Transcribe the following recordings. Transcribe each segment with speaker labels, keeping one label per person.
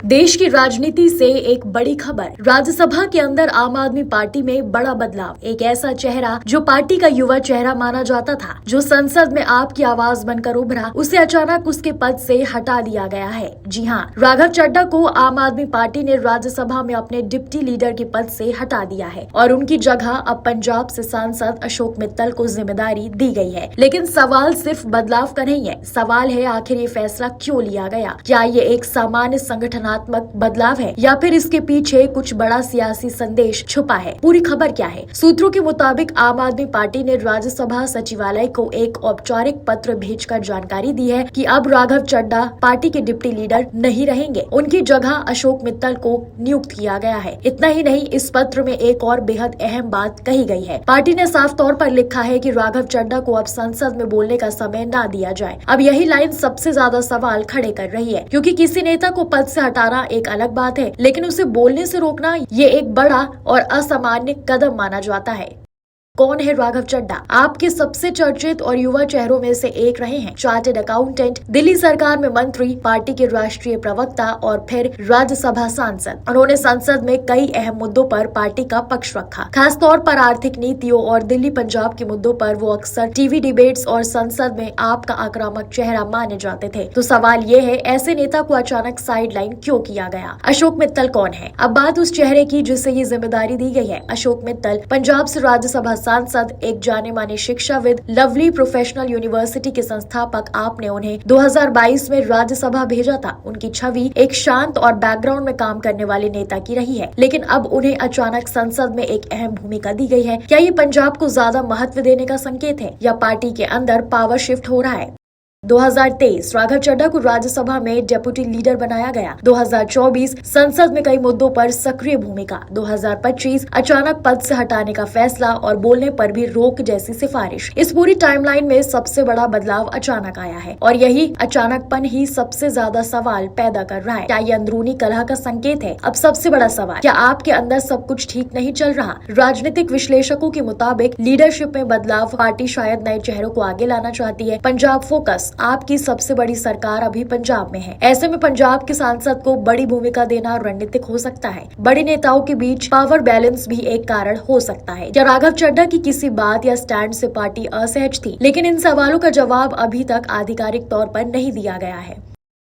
Speaker 1: देश की राजनीति से एक बड़ी खबर। राज्यसभा के अंदर आम आदमी पार्टी में बड़ा बदलाव। एक ऐसा चेहरा जो पार्टी का युवा चेहरा माना जाता था, जो संसद में आपकी आवाज बनकर उभरा, उसे अचानक उसके पद से हटा दिया गया है। जी हाँ, राघव चड्ढा को आम आदमी पार्टी ने राज्यसभा में अपने डिप्टी लीडर के पद से हटा दिया है और उनकी जगह अब पंजाब से सांसद अशोक मित्तल को जिम्मेदारी दी गई है। लेकिन सवाल सिर्फ बदलाव का नहीं है, सवाल है आखिर ये फैसला क्यों लिया गया। क्या ये एक सामान्य संगठनात्मक बदलाव है या फिर इसके पीछे कुछ बड़ा सियासी संदेश छुपा है। पूरी खबर क्या है? सूत्रों के मुताबिक आम आदमी पार्टी ने राज्यसभा सचिवालय को एक औपचारिक पत्र भेजकर जानकारी दी है कि अब राघव चड्ढा पार्टी के डिप्टी लीडर नहीं रहेंगे, उनकी जगह अशोक मित्तल को नियुक्त किया गया है। इतना ही नहीं, इस पत्र में एक और बेहद अहम बात कही गई है। पार्टी ने साफ तौर पर लिखा है कि राघव चड्ढा को अब संसद में बोलने का समय न दिया जाए। अब यही लाइन सबसे ज्यादा सवाल खड़े कर रही है, क्योंकि किसी नेता को पद से हटाना एक अलग बात है, लेकिन उसे बोलने से रोकना ये एक बड़ा और असामान्य कदम माना जाता है। कौन है राघव चड्ढा? आपके सबसे चर्चित और युवा चेहरों में से एक रहे हैं। चार्टर्ड अकाउंटेंट, दिल्ली सरकार में मंत्री, पार्टी के राष्ट्रीय प्रवक्ता और फिर राज्यसभा सांसद। उन्होंने संसद में कई अहम मुद्दों पर पार्टी का पक्ष रखा, खास तौर पर आर्थिक नीतियों और दिल्ली पंजाब के मुद्दों पर वो अक्सर टीवी डिबेट्स और संसद में आपका आक्रामक चेहरा माने जाते थे। तो सवाल ये है, ऐसे नेता को अचानक साइडलाइन क्यों किया गया? अशोक मित्तल कौन है? अब बात उस चेहरे की जिसे ये जिम्मेदारी दी गई है। अशोक मित्तल पंजाब से राज्यसभा सांसद, एक जाने माने शिक्षाविद, लवली प्रोफेशनल यूनिवर्सिटी के संस्थापक। आपने उन्हें 2022 में राज्यसभा भेजा था। उनकी छवि एक शांत और बैकग्राउंड में काम करने वाले नेता की रही है, लेकिन अब उन्हें अचानक संसद में एक अहम भूमिका दी गई है। क्या ये पंजाब को ज्यादा महत्व देने का संकेत है या पार्टी के अंदर पावर शिफ्ट हो रहा है? 2023 राघव चड्ढा को राज्यसभा में डेप्यूटी लीडर बनाया गया। 2024 संसद में कई मुद्दों पर सक्रिय भूमिका। 2025 अचानक पद से हटाने का फैसला और बोलने पर भी रोक जैसी सिफारिश। इस पूरी टाइमलाइन में सबसे बड़ा बदलाव अचानक आया है और यही अचानकपन ही सबसे ज्यादा सवाल पैदा कर रहा है। क्या ये अंदरूनी कलह का संकेत है? अब सबसे बड़ा सवाल, क्या आपके अंदर सब कुछ ठीक नहीं चल रहा? राजनीतिक विश्लेषकों के मुताबिक लीडरशिप में बदलाव, पार्टी शायद नए चेहरों को आगे लाना चाहती है। पंजाब फोकस, आपकी सबसे बड़ी सरकार अभी पंजाब में है। ऐसे में पंजाब के सांसद को बड़ी भूमिका देना रणनीतिक हो सकता है। बड़े नेताओं के बीच पावर बैलेंस भी एक कारण हो सकता है। क्या राघव चड्ढा की किसी बात या स्टैंड से पार्टी असहज थी? लेकिन इन सवालों का जवाब अभी तक आधिकारिक तौर पर नहीं दिया गया है।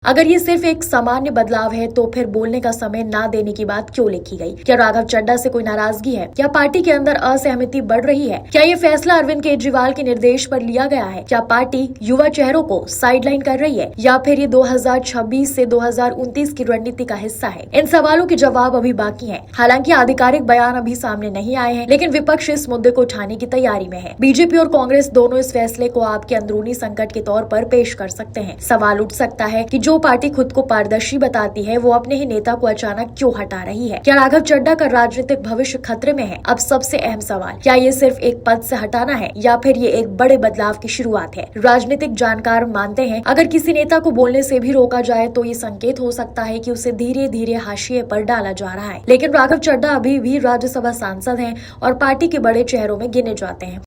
Speaker 1: अगर ये सिर्फ एक सामान्य बदलाव है तो फिर बोलने का समय ना देने की बात क्यों लिखी गई? क्या राघव चड्ढा से कोई नाराजगी है? क्या पार्टी के अंदर असहमति बढ़ रही है? क्या ये फैसला अरविंद केजरीवाल के निर्देश पर लिया गया है? क्या पार्टी युवा चेहरों को साइडलाइन कर रही है या फिर ये 2026 से 2029 की रणनीति का हिस्सा है? इन सवालों के जवाब अभी बाकी हैं। हालांकि आधिकारिक बयान अभी सामने नहीं आए हैं, लेकिन विपक्ष इस मुद्दे को उठाने की तैयारी में है। बीजेपी और कांग्रेस दोनों इस फैसले को आपके अंदरूनी संकट के तौर पर पेश कर सकते हैं। सवाल उठ सकता है कि जो पार्टी खुद को पारदर्शी बताती है, वो अपने ही नेता को अचानक क्यों हटा रही है? क्या राघव चड्ढा का राजनीतिक भविष्य खतरे में है? अब सबसे अहम सवाल, क्या ये सिर्फ एक पद से हटाना है या फिर ये एक बड़े बदलाव की शुरुआत है? राजनीतिक जानकार मानते हैं, अगर किसी नेता को बोलने से भी रोका जाए तो ये संकेत हो सकता है कि उसे धीरे धीरे हाशिए पर डाला जा रहा है। लेकिन राघव चड्ढा अभी भी राज्यसभा सांसद हैं और पार्टी के बड़े चेहरों में गिने जाते हैं,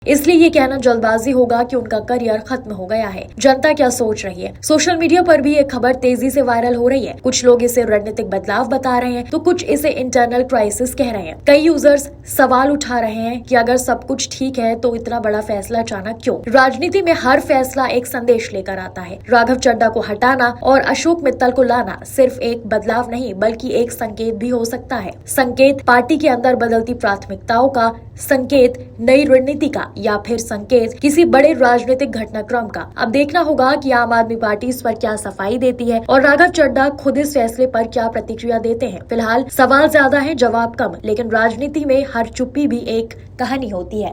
Speaker 1: इसलिए ये कहना जल्दबाजी होगा कि उनका करियर खत्म हो गया है। जनता क्या सोच रही है? सोशल मीडिया पर भी ये खबर तेजी से वायरल हो रही है। कुछ लोग इसे रणनीतिक बदलाव बता रहे हैं तो कुछ इसे इंटरनल क्राइसिस कह रहे हैं। कई यूजर्स सवाल उठा रहे हैं कि अगर सब कुछ ठीक है तो इतना बड़ा फैसला अचानक क्यों? राजनीति में हर फैसला एक संदेश लेकर आता है। राघव चड्ढा को हटाना और अशोक मित्तल को लाना सिर्फ एक बदलाव नहीं बल्कि एक संकेत भी हो सकता है। संकेत पार्टी के अंदर बदलती प्राथमिकताओं का, संकेत नई रणनीति का, या फिर संकेत किसी बड़े राजनीतिक घटनाक्रम का। अब देखना होगा कि आम आदमी पार्टी इस पर क्या सफाई देती है और राघव चड्ढा खुद इस फैसले पर क्या प्रतिक्रिया देते हैं। फिलहाल सवाल ज्यादा है, जवाब कम, लेकिन राजनीति में हर चुप्पी भी एक कहानी होती है।